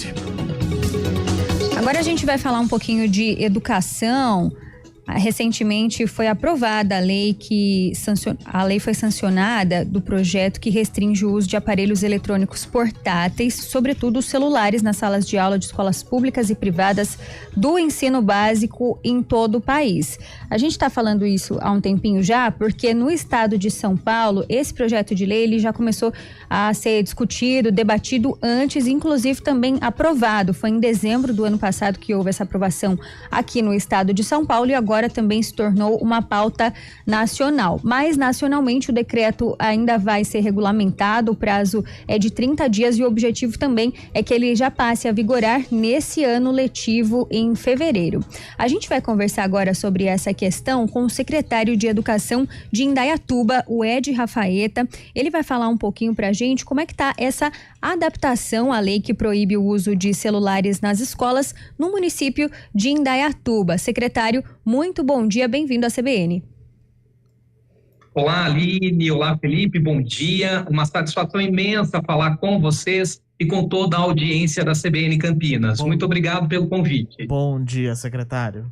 Denise. Agora a gente vai falar um pouquinho de educação. Recentemente foi aprovada a lei foi sancionada do projeto que restringe o uso de aparelhos eletrônicos portáteis, sobretudo os celulares, nas salas de aula de escolas públicas e privadas do ensino básico em todo o país. A gente está falando isso há um tempinho já, porque no estado de São Paulo, esse projeto de lei ele já começou a ser discutido, debatido antes, inclusive também aprovado. Foi em dezembro do ano passado que houve essa aprovação aqui no estado de São Paulo e agora também se tornou uma pauta nacional. Mas nacionalmente o decreto ainda vai ser regulamentado, o prazo é de 30 dias e o objetivo também é que ele já passe a vigorar nesse ano letivo em fevereiro. A gente vai conversar agora sobre essa questão com o secretário de Educação de Indaiatuba, o Ed Rafaeta. Ele vai falar um pouquinho pra gente como é que tá essa adaptação à lei que proíbe o uso de celulares nas escolas no município de Indaiatuba. Secretário, muito bom dia, bem-vindo à CBN. Olá, Aline, olá, Felipe, bom dia. Uma satisfação imensa falar com vocês e com toda a audiência da CBN Campinas. Muito obrigado pelo convite. Bom dia, secretário.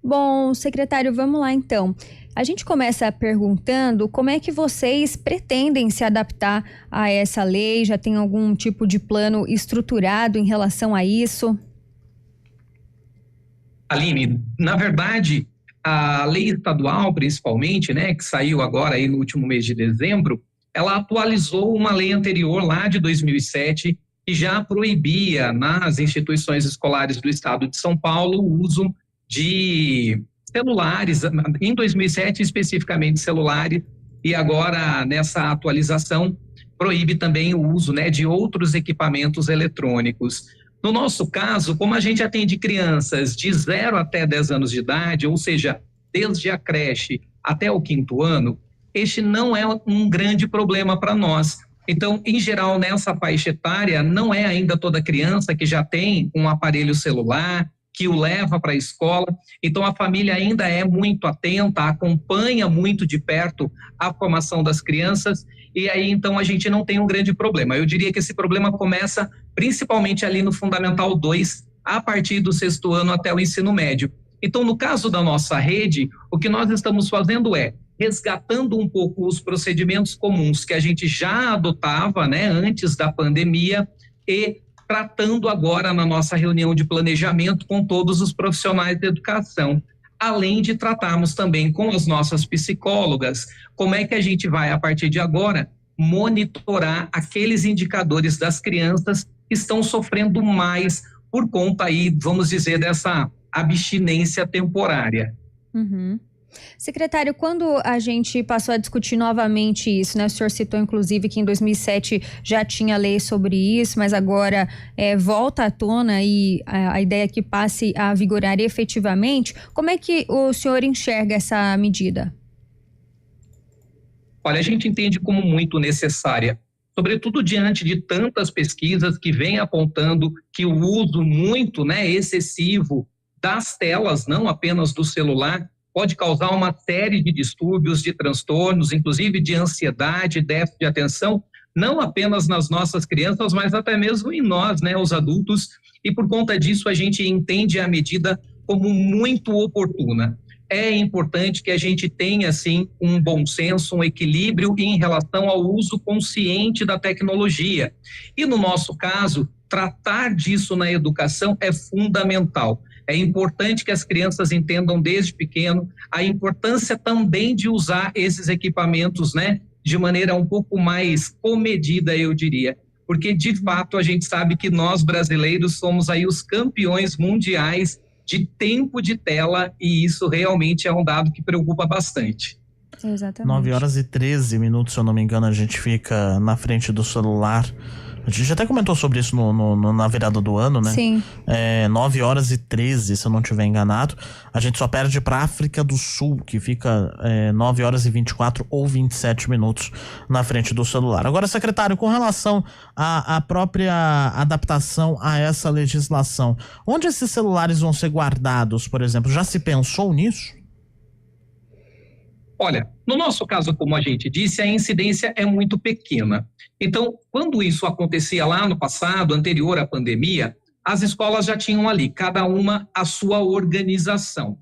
Bom, secretário, vamos lá então. A gente começa perguntando como é que vocês pretendem se adaptar a essa lei, já tem algum tipo de plano estruturado em relação a isso? Aline, na verdade, a lei estadual, principalmente, né, que saiu agora aí no último mês de dezembro, ela atualizou uma lei anterior lá de 2007 que já proibia nas instituições escolares do estado de São Paulo o uso de celulares, em 2007 especificamente celulares, e agora nessa atualização proíbe também o uso, né, de outros equipamentos eletrônicos. No nosso caso, como a gente atende crianças de 0 até 10 anos de idade, ou seja, desde a creche até o 5º ano, este não é um grande problema para nós. Então, em geral, nessa faixa etária, não é ainda toda criança que já tem um aparelho celular, que o leva para a escola. Então, a família ainda é muito atenta, acompanha muito de perto a formação das crianças, e aí, então, a gente não tem um grande problema. Eu diria que esse problema começa principalmente ali no Fundamental 2, a partir do 6º ano até o ensino médio. Então, no caso da nossa rede, o que nós estamos fazendo é resgatando um pouco os procedimentos comuns que a gente já adotava, né, antes da pandemia, e tratando agora na nossa reunião de planejamento com todos os profissionais de educação, além de tratarmos também com as nossas psicólogas, como é que a gente vai, a partir de agora, monitorar aqueles indicadores das crianças que estão sofrendo mais por conta aí, vamos dizer, dessa abstinência temporária. Uhum. Secretário, quando a gente passou a discutir novamente isso, né? O senhor citou inclusive que em 2007 já tinha lei sobre isso, mas agora volta à tona e a ideia é que passe a vigorar efetivamente. Como é que o senhor enxerga essa medida? Olha, a gente entende como muito necessária, sobretudo diante de tantas pesquisas que vêm apontando que o uso muito, né, excessivo das telas, não apenas do celular, pode causar uma série de distúrbios, de transtornos, inclusive de ansiedade, déficit de atenção, não apenas nas nossas crianças, mas até mesmo em nós, né, os adultos, e por conta disso a gente entende a medida como muito oportuna. É importante que a gente tenha, assim, um bom senso, um equilíbrio em relação ao uso consciente da tecnologia. E no nosso caso, tratar disso na educação é fundamental. É importante que as crianças entendam desde pequeno a importância também de usar esses equipamentos, né, de maneira um pouco mais comedida, eu diria. Porque, de fato, a gente sabe que nós, brasileiros, somos aí os campeões mundiais de tempo de tela e isso realmente é um dado que preocupa bastante. Exatamente. 9h13, se eu não me engano, a gente fica na frente do celular. A gente até comentou sobre isso na virada do ano, né? Sim. 9h13, se eu não estiver enganado. A gente só perde para a África do Sul, que fica 9h24 ou 27 minutos na frente do celular. Agora, secretário, com relação à própria adaptação a essa legislação, onde esses celulares vão ser guardados, por exemplo? Já se pensou nisso? Olha, No nosso caso, como a gente disse, a incidência é muito pequena. Então, quando isso acontecia lá no passado, anterior à pandemia, as escolas já tinham ali, cada uma a sua organização.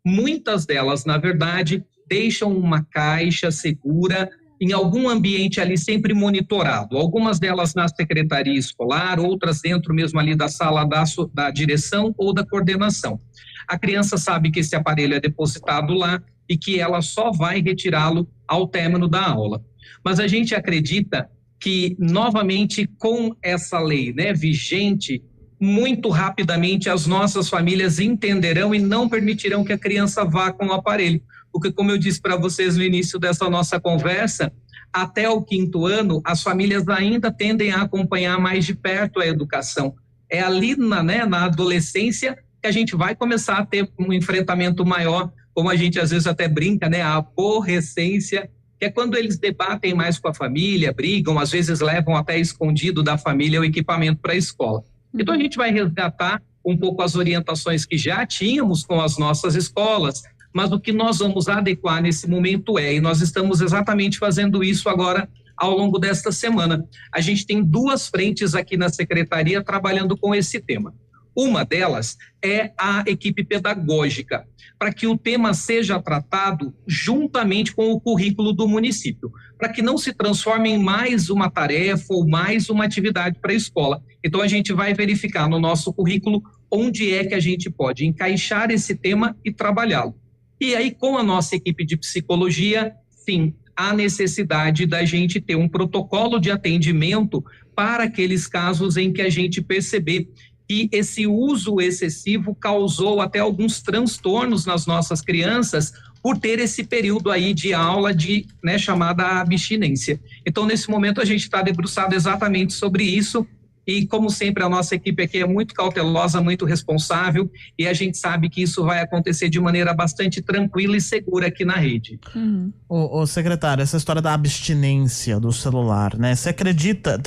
Muitas delas, na verdade, deixam uma caixa segura em algum ambiente ali sempre monitorado. Algumas delas na secretaria escolar, outras dentro mesmo ali da sala da direção ou da coordenação. A criança sabe que esse aparelho é depositado lá e que ela só vai retirá-lo ao término da aula. Mas a gente acredita que, novamente, com essa lei, né, vigente, muito rapidamente as nossas famílias entenderão e não permitirão que a criança vá com o aparelho. Porque, como eu disse para vocês no início dessa nossa conversa, até o 5º ano, as famílias ainda tendem a acompanhar mais de perto a educação. É ali na adolescência que a gente vai começar a ter um enfrentamento maior, como a gente às vezes até brinca, né? A aborrecência, que é quando eles debatem mais com a família, brigam, às vezes levam até escondido da família o equipamento para a escola. Então a gente vai resgatar um pouco as orientações que já tínhamos com as nossas escolas, mas o que nós vamos adequar nesse momento e nós estamos exatamente fazendo isso agora ao longo desta semana. A gente tem 2 frentes aqui na secretaria trabalhando com esse tema. Uma delas é a equipe pedagógica, para que o tema seja tratado juntamente com o currículo do município, para que não se transforme em mais uma tarefa ou mais uma atividade para a escola. Então, a gente vai verificar no nosso currículo onde é que a gente pode encaixar esse tema e trabalhá-lo. E aí, com a nossa equipe de psicologia, sim, há necessidade da gente ter um protocolo de atendimento para aqueles casos em que a gente perceber que esse uso excessivo causou até alguns transtornos nas nossas crianças por ter esse período aí de aula de, né, chamada abstinência. Então, nesse momento, a gente está debruçado exatamente sobre isso e, como sempre, a nossa equipe aqui é muito cautelosa, muito responsável e a gente sabe que isso vai acontecer de maneira bastante tranquila e segura aqui na rede. Uhum. Ô, secretário, essa história da abstinência do celular, né? Você acredita,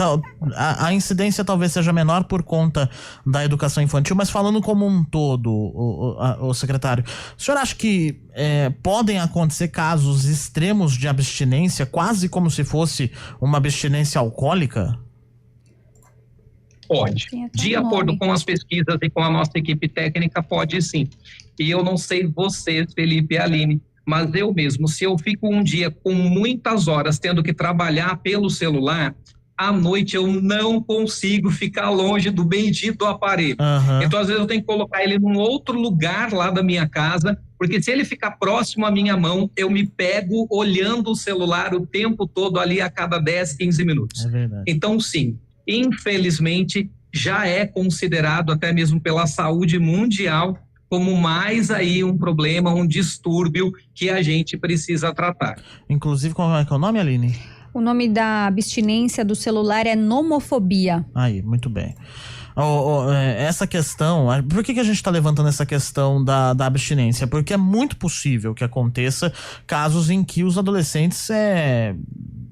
a incidência talvez seja menor por conta da educação infantil, mas falando como um todo, o secretário, o senhor acha que podem acontecer casos extremos de abstinência, quase como se fosse uma abstinência alcoólica? Pode. De acordo com as pesquisas e com a nossa equipe técnica, pode sim. E eu não sei vocês, Felipe e Aline, mas eu mesmo, se eu fico um dia com muitas horas tendo que trabalhar pelo celular, à noite eu não consigo ficar longe do bendito aparelho. Uhum. Então, às vezes, eu tenho que colocar ele num outro lugar lá da minha casa, porque se ele ficar próximo à minha mão, eu me pego olhando o celular o tempo todo ali a cada 10, 15 minutos. É verdade. Então, sim, infelizmente, já é considerado até mesmo pela saúde mundial como mais aí um problema, um distúrbio que a gente precisa tratar. Inclusive, como é que é o nome, Aline? O nome da abstinência do celular é nomofobia. Aí, muito bem. Essa questão, por que a gente está levantando essa questão da abstinência? Porque é muito possível que aconteça casos em que os adolescentes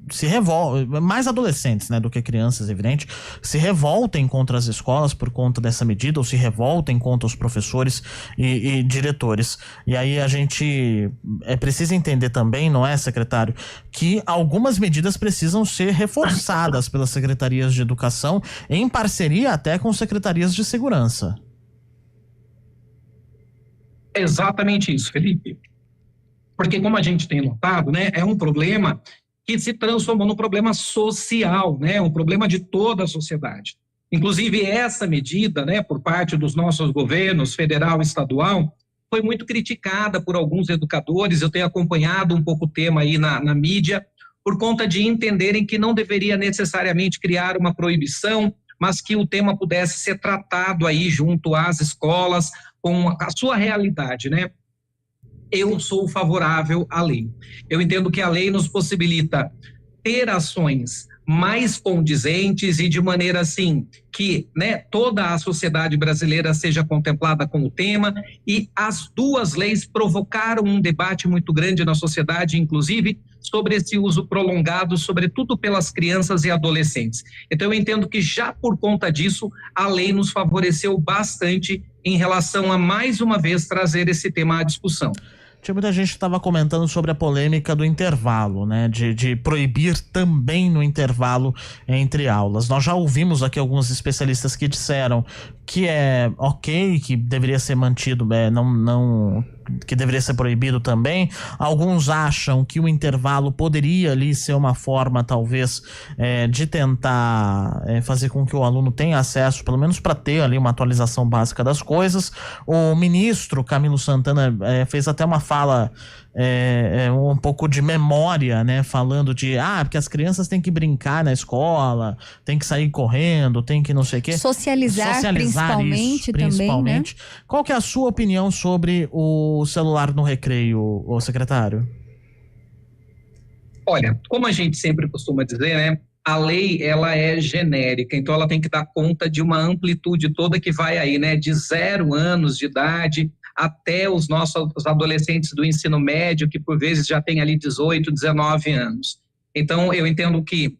se revoltem, mais adolescentes, né, do que crianças, evidente, se revoltem contra as escolas por conta dessa medida, ou se revoltem contra os professores e diretores. E aí a gente precisa entender também, não é, secretário, que algumas medidas precisam ser reforçadas pelas secretarias de educação, em parceria até com secretarias de segurança. É exatamente isso, Felipe. Porque, como a gente tem notado, né, é um problema que se transformou num problema social, né, um problema de toda a sociedade. Inclusive, essa medida, né, por parte dos nossos governos, federal e estadual, foi muito criticada por alguns educadores. Eu tenho acompanhado um pouco o tema aí na mídia, por conta de entenderem que não deveria necessariamente criar uma proibição, mas que o tema pudesse ser tratado aí junto às escolas, com a sua realidade, né? Eu sou favorável à lei. Eu entendo que a lei nos possibilita ter ações mais condizentes e de maneira assim que, né, toda a sociedade brasileira seja contemplada com o tema, e as 2 leis provocaram um debate muito grande na sociedade, inclusive sobre esse uso prolongado, sobretudo pelas crianças e adolescentes. Então, eu entendo que já por conta disso, a lei nos favoreceu bastante em relação a, mais uma vez, trazer esse tema à discussão. Tinha muita gente que estava comentando sobre a polêmica do intervalo, né? De proibir também no intervalo entre aulas. Nós já ouvimos aqui alguns especialistas que disseram que é ok, que deveria ser mantido, que deveria ser proibido também. Alguns acham que o intervalo poderia ali ser uma forma, talvez, de tentar fazer com que o aluno tenha acesso, pelo menos para ter ali uma atualização básica das coisas. O ministro Camilo Santana fez até uma fala um pouco de memória, né? Falando de, porque as crianças têm que brincar na escola, tem que sair correndo, tem que não sei o quê. Socializar principalmente também, né? Qual que é a sua opinião sobre o celular no recreio, ô secretário? Olha, como a gente sempre costuma dizer, né? A lei, ela é genérica, então ela tem que dar conta de uma amplitude toda que vai aí, né? De 0 anos de idade até os nossos adolescentes do ensino médio, que por vezes já tem ali 18, 19 anos. Então, eu entendo que,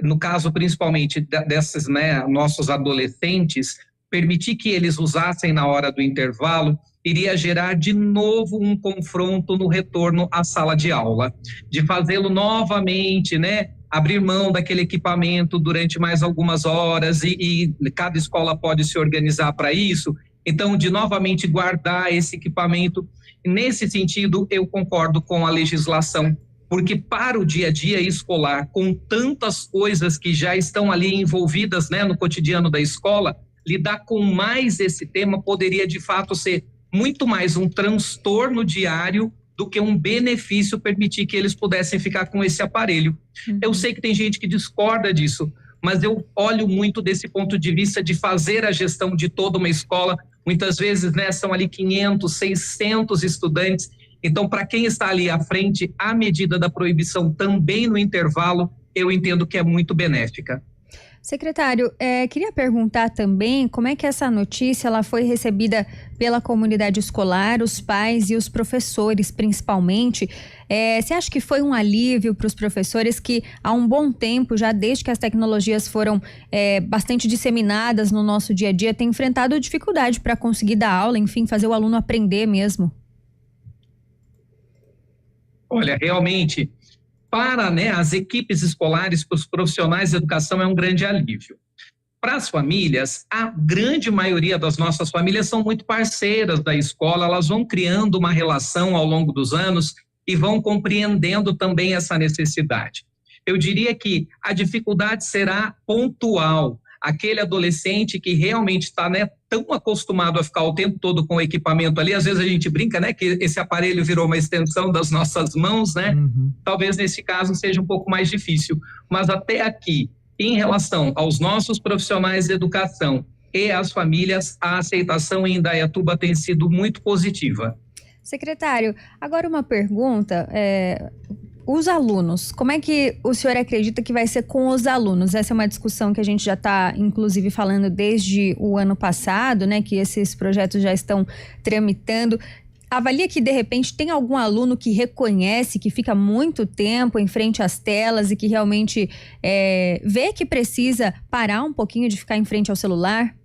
no caso principalmente desses, né, nossos adolescentes, permitir que eles usassem na hora do intervalo iria gerar de novo um confronto no retorno à sala de aula, de fazê-lo novamente, né, abrir mão daquele equipamento durante mais algumas horas e cada escola pode se organizar para isso. Então, de novamente guardar esse equipamento. Nesse sentido, eu concordo com a legislação, porque para o dia a dia escolar, com tantas coisas que já estão ali envolvidas, né, no cotidiano da escola, lidar com mais esse tema poderia, de fato, ser muito mais um transtorno diário do que um benefício permitir que eles pudessem ficar com esse aparelho. Eu sei que tem gente que discorda disso, mas eu olho muito desse ponto de vista de fazer a gestão de toda uma escola. Muitas vezes, né, são ali 500, 600 estudantes. Então, para quem está ali à frente, a medida da proibição também no intervalo, eu entendo que é muito benéfica. Secretário, queria perguntar também como é que essa notícia ela foi recebida pela comunidade escolar, os pais e os professores, principalmente. Você acha que foi um alívio para os professores que há um bom tempo, já desde que as tecnologias foram bastante disseminadas no nosso dia a dia, têm enfrentado dificuldade para conseguir dar aula, enfim, fazer o aluno aprender mesmo? Olha, realmente, para, né, as equipes escolares, para os profissionais de educação, é um grande alívio. Para as famílias, a grande maioria das nossas famílias são muito parceiras da escola, elas vão criando uma relação ao longo dos anos e vão compreendendo também essa necessidade. Eu diria que a dificuldade será pontual. Aquele adolescente que realmente está, né, tão acostumado a ficar o tempo todo com o equipamento ali, às vezes a gente brinca, né, que esse aparelho virou uma extensão das nossas mãos, né? Talvez nesse caso seja um pouco mais difícil, mas até aqui, em relação aos nossos profissionais de educação e às famílias, a aceitação em Indaiatuba tem sido muito positiva. Secretário, agora uma pergunta, os alunos, como é que o senhor acredita que vai ser com os alunos? Essa é uma discussão que a gente já está, inclusive, falando desde o ano passado, né? Que esses projetos já estão tramitando. Avalia que, de repente, tem algum aluno que reconhece que fica muito tempo em frente às telas e que realmente vê que precisa parar um pouquinho de ficar em frente ao celular?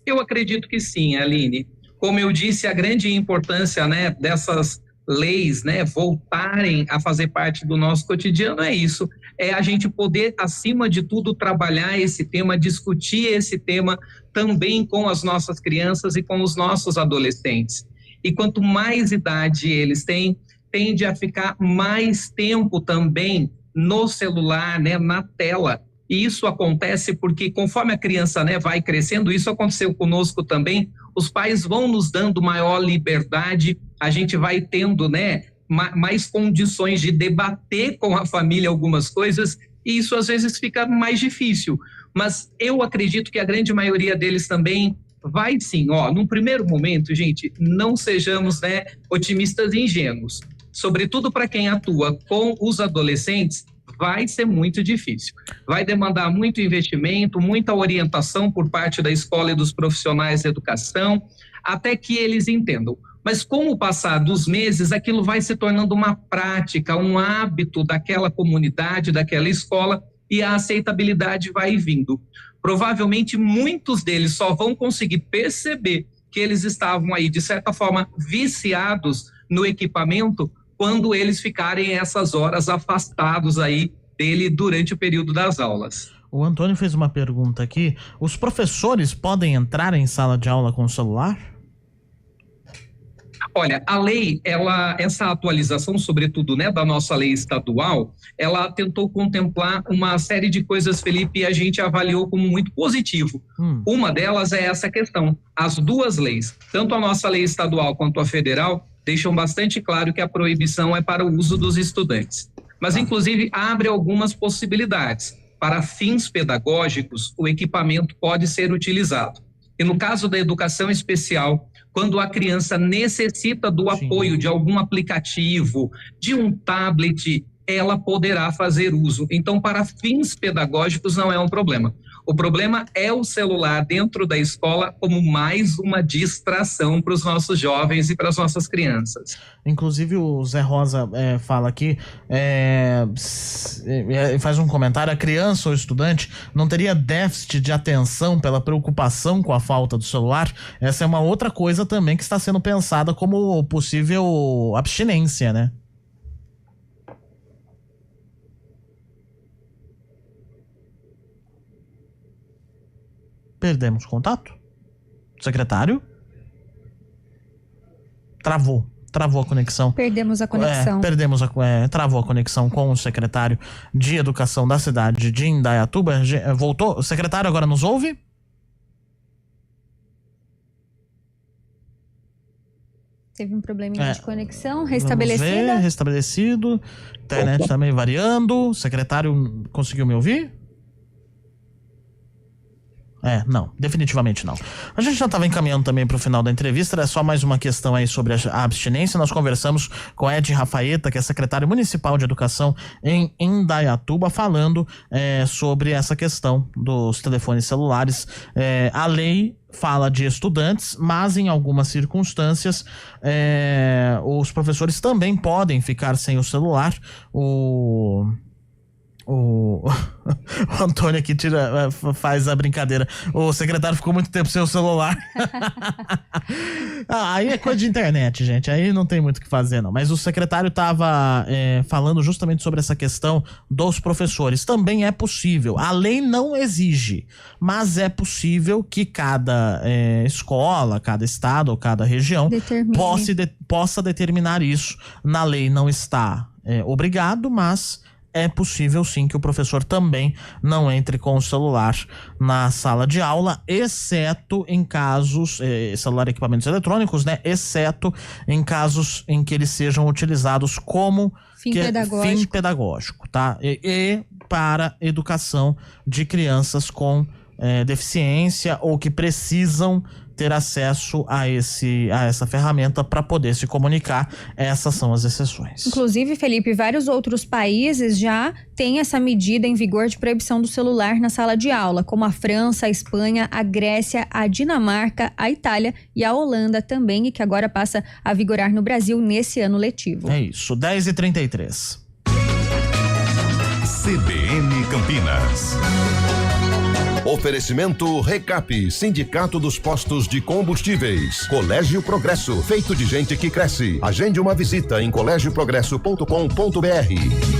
Eu acredito que sim, Aline. Como eu disse, a grande importância, né, dessas leis, né, voltarem a fazer parte do nosso cotidiano é isso, é a gente poder, acima de tudo, trabalhar esse tema, discutir esse tema também com as nossas crianças e com os nossos adolescentes. E quanto mais idade eles têm, tende a ficar mais tempo também no celular, né, na tela. E isso acontece porque conforme a criança, né, vai crescendo, isso aconteceu conosco também, os pais vão nos dando maior liberdade, a gente vai tendo, né, mais condições de debater com a família algumas coisas, e isso às vezes fica mais difícil. Mas eu acredito que a grande maioria deles também vai sim. Num primeiro momento, gente, não sejamos, né, otimistas e ingênuos. Sobretudo para quem atua com os adolescentes, vai ser muito difícil. Vai demandar muito investimento, muita orientação por parte da escola e dos profissionais de educação, até que eles entendam. Mas com o passar dos meses, aquilo vai se tornando uma prática, um hábito daquela comunidade, daquela escola, e a aceitabilidade vai vindo. Provavelmente muitos deles só vão conseguir perceber que eles estavam aí, de certa forma, viciados no equipamento quando eles ficarem essas horas afastados aí dele durante o período das aulas. O Antônio fez uma pergunta aqui. Os professores podem entrar em sala de aula com o celular? Olha, a lei, essa atualização, sobretudo, né, da nossa lei estadual, ela tentou contemplar uma série de coisas, Felipe, e a gente avaliou como muito positivo. Uma delas é essa questão. As duas leis, tanto a nossa lei estadual quanto a federal, deixam bastante claro que a proibição é para o uso dos estudantes. Mas, inclusive, abre algumas possibilidades. Para fins pedagógicos, o equipamento pode ser utilizado. E no caso da educação especial, quando a criança necessita do apoio de algum aplicativo, de um tablet, ela poderá fazer uso. Então, para fins pedagógicos, não é um problema. O problema é o celular dentro da escola como mais uma distração para os nossos jovens e para as nossas crianças. Inclusive o Zé Rosa fala aqui, faz um comentário: a criança ou estudante não teria déficit de atenção pela preocupação com a falta do celular? Essa é uma outra coisa também que está sendo pensada como possível abstinência, né? Perdemos contato? Secretário? Travou a conexão. Perdemos a conexão. Travou a conexão com o secretário de Educação da cidade de Indaiatuba. Voltou? O secretário agora nos ouve? Teve um probleminha de conexão, restabelecida. Restabelecido. Internet também variando. O secretário conseguiu me ouvir? Não, definitivamente não. A gente já estava encaminhando também para o final da entrevista. Era só mais uma questão aí sobre a abstinência. Nós conversamos com Ed Rafaeta, que é secretário municipal de educação em Indaiatuba, falando sobre essa questão dos telefones celulares. A lei fala de estudantes, mas em algumas circunstâncias os professores também podem ficar sem o celular. O Antônio aqui faz a brincadeira. O secretário ficou muito tempo sem o celular. Aí é coisa de internet, gente. Aí não tem muito o que fazer, não. Mas o secretário estava falando justamente sobre essa questão dos professores. Também é possível. A lei não exige, mas é possível que cada escola, cada estado ou cada região possa determinar isso. Na lei não está obrigado, mas é possível sim que o professor também não entre com o celular na sala de aula, exceto em casos, celular e equipamentos eletrônicos, né? Exceto em casos em que eles sejam utilizados como fim pedagógico, tá? E para educação de crianças com deficiência ou que precisam ter acesso a essa ferramenta para poder se comunicar. Essas são as exceções. Inclusive, Felipe, vários outros países já têm essa medida em vigor de proibição do celular na sala de aula, como a França, a Espanha, a Grécia, a Dinamarca, a Itália e a Holanda também, e que agora passa a vigorar no Brasil nesse ano letivo. É isso, 10h33. CBN Campinas. Oferecimento Recap, Sindicato dos Postos de Combustíveis. Colégio Progresso, feito de gente que cresce. Agende uma visita em colégioprogresso.com.br.